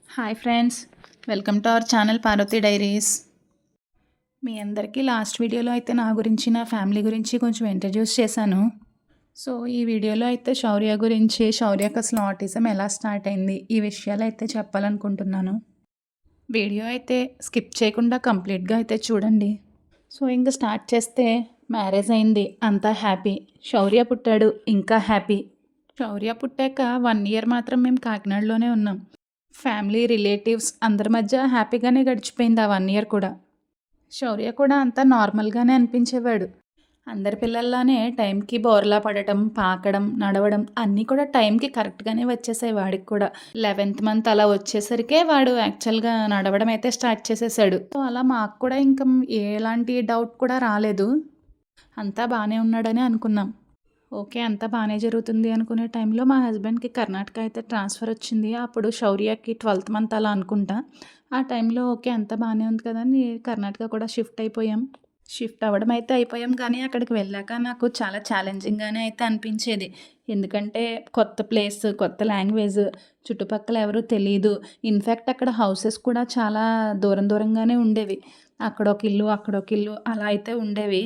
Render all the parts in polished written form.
Hi friends, welcome to our channel Parvati diaries. మీ అందరికీ last వీడియోలో అయితే నా గురించి, నా ఫ్యామిలీ గురించి కొంచెం ఇంట్రడ్యూస్ చేశాను. సో ఈ వీడియోలో అయితే శౌర్య గురించి, శౌర్యకు అసలు ఆటిజం ఎలా స్టార్ట్ అయింది, ఈ విషయాలు అయితే చెప్పాలనుకుంటున్నాను. వీడియో అయితే స్కిప్ చేయకుండా కంప్లీట్గా అయితే చూడండి. సో ఇంకా స్టార్ట్ చేస్తే, మ్యారేజ్ అయింది, అంతా హ్యాపీ. శౌర్య పుట్టాడు, ఇంకా హ్యాపీ. శౌర్య పుట్టాక 1 ఇయర్ మాత్రం మేము కాకినాడలోనే ఉన్నాం. ఫ్యామిలీ, రిలేటివ్స్ అందరి మధ్య హ్యాపీగానే గడిచిపోయింది ఆ 1 ఇయర్ కూడా. శౌర్య కూడా అంతా నార్మల్గానే అనిపించేవాడు. అందరి పిల్లల్లానే టైంకి బోర్లా పడటం, పాకడం, నడవడం అన్నీ కూడా టైంకి కరెక్ట్గానే వచ్చేసాయి వాడికి కూడా. 11th మంత్ అలా వచ్చేసరికే వాడు యాక్చువల్గా నడవడం అయితే స్టార్ట్ చేసేసాడు. సో అలా మాకు కూడా ఇంకా ఎలాంటి డౌట్ కూడా రాలేదు. అంతా బాగానే ఉన్నాడని అనుకున్నాం. ఓకే, అంతా బాగానే జరుగుతుంది అనుకునే టైంలో మా హస్బెండ్కి కర్ణాటక అయితే ట్రాన్స్ఫర్ వచ్చింది. అప్పుడు శౌర్యకి 12th మంత్ అలా అనుకుంటా. ఆ టైంలో ఓకే అంతా బాగానే ఉంది కదా అని కర్ణాటక కూడా షిఫ్ట్ అయిపోయాం. షిఫ్ట్ అవ్వడం అయితే అయిపోయాం, కానీ అక్కడికి వెళ్ళాక నాకు చాలా ఛాలెంజింగ్గానే అయితే అనిపించేది. ఎందుకంటే కొత్త ప్లేస్, కొత్త లాంగ్వేజ్, చుట్టుపక్కల ఎవరూ తెలియదు. ఇన్ఫ్యాక్ట్ అక్కడ హౌసెస్ కూడా చాలా దూరం దూరంగానే ఉండేవి. అక్కడొక ఇల్లు, అక్కడొక ఇల్లు అలా అయితే ఉండేవి.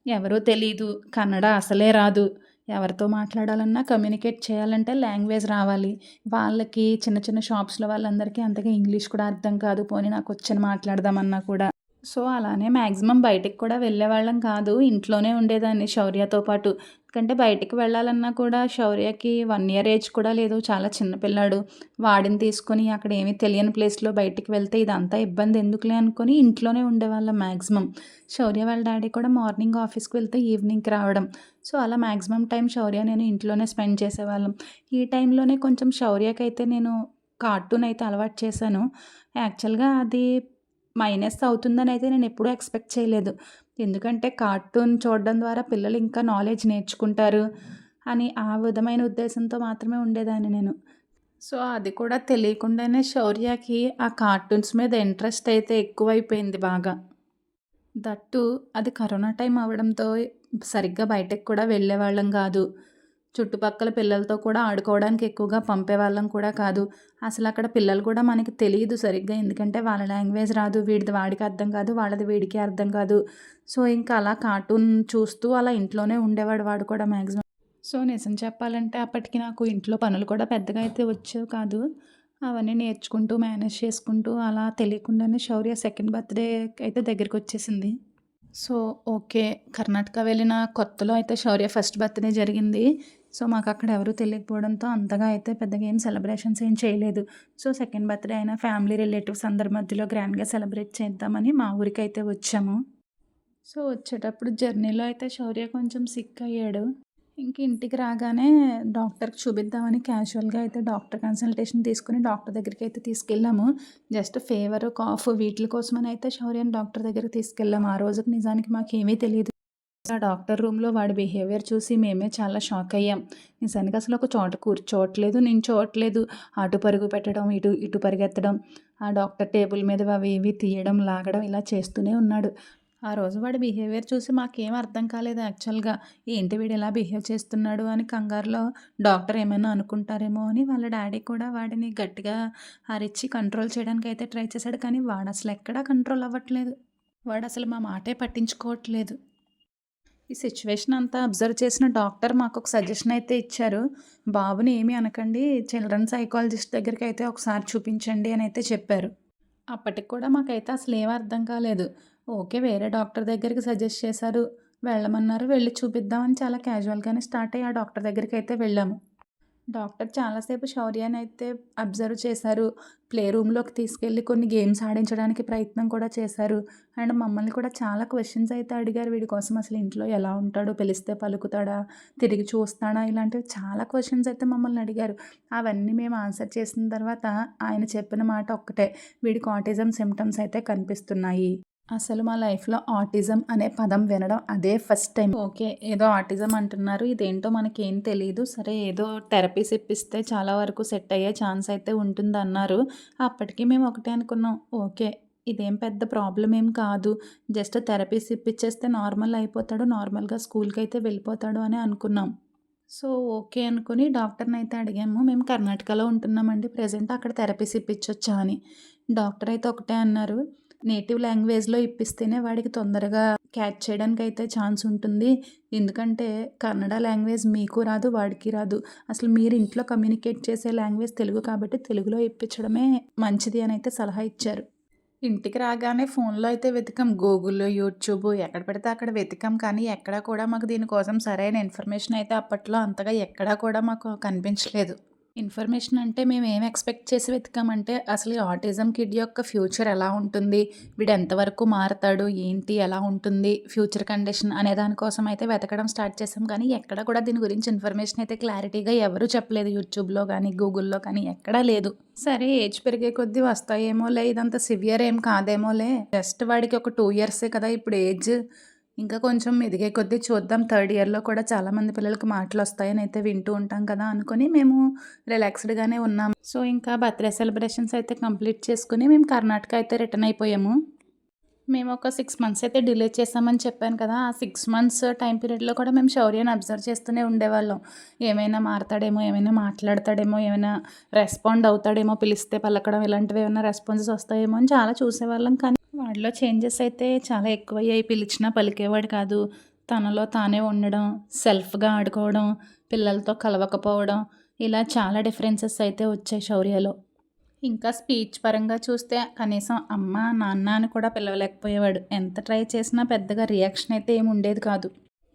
ఎవరో తెలీదు, కన్నడ అసలే రాదు. ఎవరితో మాట్లాడాలన్నా, కమ్యూనికేట్ చేయాలంటే లాంగ్వేజ్ రావాలి. వాళ్ళకి చిన్న చిన్న షాప్స్లో వాళ్ళందరికీ అంతగా ఇంగ్లీష్ కూడా అర్థం కాదు. పోనీ నాకు వచ్చని మాట్లాడదామన్నా కూడా. సో అలానే మ్యాక్సిమం బయటికి కూడా వెళ్ళేవాళ్ళం కాదు. ఇంట్లోనే ఉండేదాన్ని శౌర్యతో పాటు. ఎందుకంటే బయటికి వెళ్ళాలన్నా కూడా శౌర్యకి 1 ఇయర్ ఏజ్ కూడా లేదు, చాలా చిన్న పిల్లాడు. వాడిని తీసుకొని అక్కడ ఏమీ తెలియని ప్లేస్లో బయటికి వెళ్తే ఇదంతా ఇబ్బంది ఎందుకులే అనుకొని ఇంట్లోనే ఉండేవాళ్ళం మ్యాక్సిమం. శౌర్య వాళ్ళ డాడీ కూడా మార్నింగ్ ఆఫీస్కి వెళ్తే ఈవినింగ్కి రావడం. సో అలా మ్యాక్సిమం టైం శౌర్య నేను ఇంట్లోనే స్పెండ్ చేసేవాళ్ళం. ఈ టైంలోనే కొంచెం శౌర్యకైతే నేను కార్టూన్ అయితే అలవాటు చేశాను. యాక్చువల్గా అది మైనస్ అవుతుందని అయితే నేను ఎప్పుడూ ఎక్స్పెక్ట్ చేయలేదు. ఎందుకంటే కార్టూన్ చూడడం ద్వారా పిల్లలు ఇంకా నాలెడ్జ్ నేర్చుకుంటారు అని ఆ విధమైన ఉద్దేశంతో మాత్రమే ఉండేదాన్ని నేను. సో అది కూడా తెలియకుండానే శౌర్యకి ఆ కార్టూన్స్ మీద ఇంట్రెస్ట్ అయితే ఎక్కువైపోయింది బాగా. దట్టు అది కరోనా టైం అవ్వడంతో సరిగ్గా బయటకు కూడా వెళ్ళేవాళ్ళం కాదు. చుట్టుపక్కల పిల్లలతో కూడా ఆడుకోవడానికి ఎక్కువగా పంపేవాళ్ళం కూడా కాదు. అసలు అక్కడ పిల్లలు కూడా మనకి తెలియదు సరిగ్గా, ఎందుకంటే వాళ్ళ లాంగ్వేజ్ రాదు, వీడిది వాడికి అర్థం కాదు, వాళ్ళది వీడికి అర్థం కాదు. సో ఇంకా అలా కార్టూన్ చూస్తూ అలా ఇంట్లోనే ఉండేవాడు వాడు కూడా మ్యాక్సిమం. సో నిజం చెప్పాలంటే అప్పటికి నాకు ఇంట్లో పనులు కూడా పెద్దగా అయితే వచ్చేవి కాదు. అవన్నీ నేర్చుకుంటూ, మేనేజ్ చేసుకుంటూ అలా తెలియకుండానే శౌర్య 2nd బర్త్డే అయితే దగ్గరికి వచ్చేసింది. సో ఓకే, కర్ణాటక వెళ్ళిన కొత్తలో అయితే శౌర్య 1st బర్త్డే జరిగింది. సో మాకు అక్కడ ఎవరు తెలియకపోవడంతో అంతగా అయితే పెద్దగా ఏం సెలబ్రేషన్స్ ఏం చేయలేదు. సో 2nd బర్త్డే అయినా ఫ్యామిలీ, రిలేటివ్స్ అందరి మధ్యలో గ్రాండ్గా సెలబ్రేట్ చేద్దామని మా ఊరికి అయితే వచ్చాము. సో వచ్చేటప్పుడు జర్నీలో అయితే శౌర్య కొంచెం సిక్ అయ్యాడు. ఇంక ఇంటికి రాగానే డాక్టర్కి చూపిద్దామని క్యాజువల్గా అయితే డాక్టర్ కన్సల్టేషన్ తీసుకుని డాక్టర్ దగ్గరికి అయితే తీసుకెళ్ళాము. జస్ట్ ఫీవర్, కాఫ్ వీటి కోసమని అయితే శౌర్యని డాక్టర్ దగ్గరికి తీసుకెళ్ళాము. ఆ రోజుకి నిజానికి మాకేమీ తెలియదు. ఆ డాక్టర్ రూమ్లో వాడి బిహేవియర్ చూసి మేమే చాలా షాక్ అయ్యాం. నిజానికి అసలు ఒక చోట కూర్చోవట్లేదు, నించోవట్లేదు, అటు పరుగు పెట్టడం, ఇటు ఇటు పరిగెత్తడం, ఆ డాక్టర్ టేబుల్ మీద అవి ఇవి తీయడం, లాగడం ఇలా చేస్తూనే ఉన్నాడు. ఆ రోజు వాడి బిహేవియర్ చూసి మాకేం అర్థం కాలేదు యాక్చువల్గా. ఏంటి వీడు ఇలా బిహేవ్ చేస్తున్నాడు అని కంగారులో డాక్టర్ ఏమైనా అనుకుంటారేమో అని వాళ్ళ డాడీ కూడా వాడిని గట్టిగా అరిచి కంట్రోల్ చేయడానికి అయితే ట్రై చేశాడు. కానీ వాడు అసలు ఎక్కడా కంట్రోల్ అవ్వట్లేదు. వాడు అసలు మా మాటే పట్టించుకోవట్లేదు. ఈ సిచ్యువేషన్ అంతా అబ్జర్వ్ చేసిన డాక్టర్ మాకు ఒక సజెషన్ అయితే ఇచ్చారు. బాబుని ఏమీ అనకండి, చిల్డ్రన్ సైకాలజిస్ట్ దగ్గరికి అయితే ఒకసారి చూపించండి అని అయితే చెప్పారు. అప్పటికి కూడా మాకైతే అసలు ఏం అర్థం కాలేదు. ఓకే, వేరే డాక్టర్ దగ్గరికి సజెస్ట్ చేశారు, వెళ్ళమన్నారు, వెళ్ళి చూపిద్దామని చాలా క్యాజువల్గానే స్టార్ట్ అయ్యి ఆ డాక్టర్ దగ్గరికి అయితే వెళ్ళాము. డాక్టర్ చాలాసేపు శౌర్యాన్ని అయితే అబ్జర్వ్ చేశారు. ప్లే రూమ్లోకి తీసుకెళ్ళి కొన్ని గేమ్స్ ఆడించడానికి ప్రయత్నం కూడా చేశారు. అండ్ మమ్మల్ని కూడా చాలా క్వశ్చన్స్ అయితే అడిగారు. వీడి కోసం అసలు ఇంట్లో ఎలా ఉంటాడో, పిలిస్తే పలుకుతాడా, తిరిగి చూస్తాడా, ఇలాంటివి చాలా క్వశ్చన్స్ అయితే మమ్మల్ని అడిగారు. అవన్నీ మేము ఆన్సర్ చేసిన తర్వాత ఆయన చెప్పిన మాట ఒక్కటే, వీడికి ఆటిజం సిమ్టమ్స్ అయితే కనిపిస్తున్నాయి. అసలు మా లైఫ్‌లో ఆటిజం అనే పదం వినడం అదే ఫస్ట్ టైం. ఓకే, ఏదో ఆటిజం అంటున్నారు, ఇదేంటో మనకేం తెలీదు. సరే ఏదో థెరపీస్ ఇప్పిస్తే చాలా వరకు సెట్ అయ్యే ఛాన్స్ అయితే ఉంటుందన్నారు. అప్పటికి మేము ఒకటే అనుకున్నాం, ఓకే ఇదేం పెద్ద ప్రాబ్లమ్ ఏం కాదు, జస్ట్ థెరపీస్ ఇప్పిచ్చేస్తే నార్మల్ అయిపోతాడు, నార్మల్‌గా స్కూల్‌కైతే వెళ్ళిపోతాడు అని అనుకున్నాం. సో, ఓకే అనుకుని డాక్టర్‌నయితే అడిగాము. మేము కర్ణాటకలో ఉంటున్నామండి ప్రెజెంట్. అక్కడ థెరపీస్ ఇప్పించొచ్చా అని. డాక్టర్ అయితే ఒకటే అన్నారు. నేటివ్ లాంగ్వేజ్‌లో ఇప్పిస్తేనే వాడికి తొందరగా క్యాచ్ చేయడానికైతే ఛాన్స్ ఉంటుంది. ఎందుకంటే కన్నడ లాంగ్వేజ్ మీకు రాదు, వాడికి రాదు. అసలు మీరు ఇంట్లో కమ్యూనికేట్ చేసే లాంగ్వేజ్ తెలుగు కాబట్టి తెలుగులో ఇప్పించడమే మంచిది అనైతే సలహా ఇచ్చారు. ఇంటికి రాగానే ఫోన్‌లో అయితే వెతికాం. గూగుల్‌లో, యూట్యూబ్ ఎక్కడ పడితే అక్కడ వెతికాం. కానీ ఎక్కడా కూడా మాకు దీనికోసం సరైన ఇన్ఫర్మేషన్ అయితే అప్పట్లో అంతగా ఎక్కడా కూడా మాకు కనిపించలేదు. ఇన్ఫర్మేషన్ అంటే మేమేం ఎక్స్‌పెక్ట్ చేసి వెతికామంటే, అసలు ఈ ఆటిజం కిడ్ యొక్క ఫ్యూచర్ ఎలా ఉంటుంది? వీడు ఎంతవరకు మారతాడు? ఏంటి? ఎలా ఉంటుంది? ఫ్యూచర్ కండిషన్ అనే దాని కోసం అయితే వెతకడం స్టార్ట్ చేసాం. కానీ ఎక్కడ కూడా దీని గురించి ఇన్ఫర్మేషన్ అయితే క్లారిటీగా ఎవరు చెప్పలేదు. యూట్యూబ్‌లో గానీ, గూగుల్‌లో కానీ ఎక్కడా లేదు. సరే ఏజ్ పెరిగే కొద్దీ వస్తాయేమోలే, ఇదంత సివియర్ ఏం కాదేమోలే, జస్ట్ వాడికి ఒక 2 ఇయర్సే కదా ఇప్పుడు ఏజ్. ఇంకా కొంచెం ఎదిగే కొద్దీ చూద్దాం. థర్డ్ ఇయర్‌లో కూడా చాలామంది పిల్లలకి మాటలొస్తాయని అయితే వింటూ ఉంటాం కదా అనుకుని మేము రిలాక్స్‌డ్‌గానే ఉన్నాం. సో, ఇంకా బర్త్‌డే సెలబ్రేషన్స్ అయితే కంప్లీట్ చేసుకొని మేము కర్ణాటక అయితే రిటర్న్ అయిపోయాము. మేము ఒక 6 మంత్స్ అయితే డిలే చేశామని చెప్పాను కదా! ఆ 6 మంత్స్ టైమ్ పీరియడ్‌లో కూడా మేము శౌర్యని అబ్జర్వ్ చేస్తూనే ఉండేవాళ్ళం. ఏమైనా మారతాడేమో, ఏమైనా మాట్లాడతాడేమో, ఏమైనా రెస్పాండ్ అవుతాడేమో, పిలిస్తే పలకడం ఇలాంటివి ఏమైనా రెస్పాన్సెస్ వస్తాయేమో అని చాలా చూసేవాళ్ళం. కానీ వాడిలో చేంజెస్ అయితే చాలా ఎక్కువయ్యాయి. పిలిచినా పలికేవాడు కాదు. తనలో తానే ఉండడం, సెల్ఫ్‌గా ఆడుకోవడం, పిల్లలతో కలవకపోవడం, ఇలా చాలా డిఫరెన్సెస్ అయితే వచ్చాయి శౌర్యలో. ఇంకా స్పీచ్ పరంగా చూస్తే కనీసం అమ్మ, నాన్న అని కూడా పిలవలేకపోయేవాడు. ఎంత ట్రై చేసినా పెద్దగా రియాక్షన్ అయితే ఏమి ఉండేది కాదు.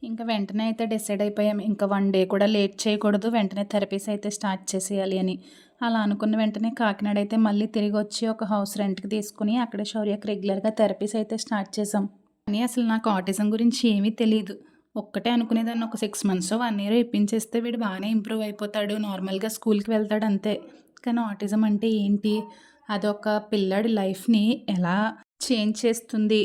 ఇంక వెంటనే అయితే డిసైడ్ అయిపోయాం. ఇంకా 1 డే కూడా లేట్ చేయకూడదు. వెంటనే థెరపీస్ అయితే స్టార్ట్ చేసేయాలి అని. అలా అనుకున్న వెంటనే కాకినాడ అయితే మళ్ళీ తిరిగొచ్చి ఒక హౌస్ రెంట్‌కి తీసుకొని అక్కడే శౌర్యకి రెగ్యులర్‌గా థెరపీస్ అయితే స్టార్ట్ చేసాం. కానీ అసలు నాకు ఆటిజం గురించి ఏమీ తెలీదు. ఒక్కటే అనుకునేదాన్ని, ఒక 6 మంత్సో, 1 ఇయరో ఇప్పించేస్తే వీడు బాగానే ఇంప్రూవ్ అయిపోతాడు. నార్మల్‌గా స్కూల్‌కి వెళ్తాడు అంతే. కానీ ఆటిజం అంటే ఏంటి? అదొక పిల్లాడి లైఫ్‌ని ఎలా చేంజ్ చేస్తుంది?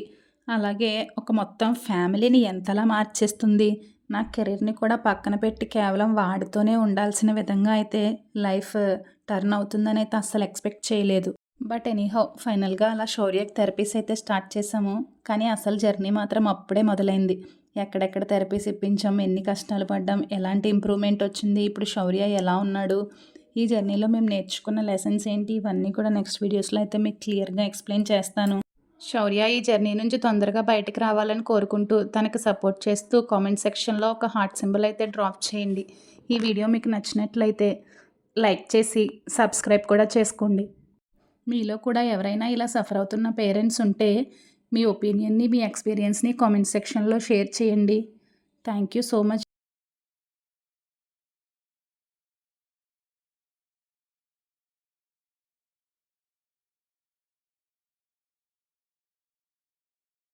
అలాగే ఒక మొత్తం ఫ్యామిలీని ఎంతలా మార్చేస్తుంది? నా కెరీర్‌ని కూడా పక్కన పెట్టి కేవలం వాడితోనే ఉండాల్సిన విధంగా అయితే లైఫ్ టర్న్ అవుతుందనైతే అస్సలు ఎక్స్‌పెక్ట్ చేయలేదు. బట్ ఎనీహౌ ఫైనల్‌గా అలా శౌర్యకి థెరపీస్ అయితే స్టార్ట్ చేసాము. కానీ అసలు జర్నీ మాత్రం అప్పుడే మొదలైంది. ఎక్కడెక్కడ థెరపీస్ ఇప్పించాం, ఎన్ని కష్టాలు పడ్డాం, ఎలాంటి ఇంప్రూవ్‌మెంట్ వచ్చింది, ఇప్పుడు శౌర్య ఎలా ఉన్నాడు, ఈ జర్నీలో మేము నేర్చుకున్న లెసన్స్ ఏంటి, ఇవన్నీ కూడా నెక్స్ట్ వీడియోస్‌లో అయితే మీకు క్లియర్‌గా ఎక్స్‌ప్లెయిన్ చేస్తాను. శౌర్య ఈ జర్నీ నుంచి తొందరగా బయటికి రావాలని కోరుకుంటూ, తనకి సపోర్ట్ చేస్తూ కామెంట్ సెక్షన్‌లో ఒక హార్ట్ సింబల్ అయితే డ్రాప్ చేయండి. ఈ వీడియో మీకు నచ్చినట్లయితే లైక్ చేసి సబ్స్క్రైబ్ కూడా చేసుకోండి. మీలో కూడా ఎవరైనా ఇలా సఫర్ అవుతున్న పేరెంట్స్ ఉంటే మీ ఒపీనియన్‌ని, మీ ఎక్స్‌పీరియన్స్‌ని కామెంట్ సెక్షన్‌లో షేర్ చేయండి. Thank you so much.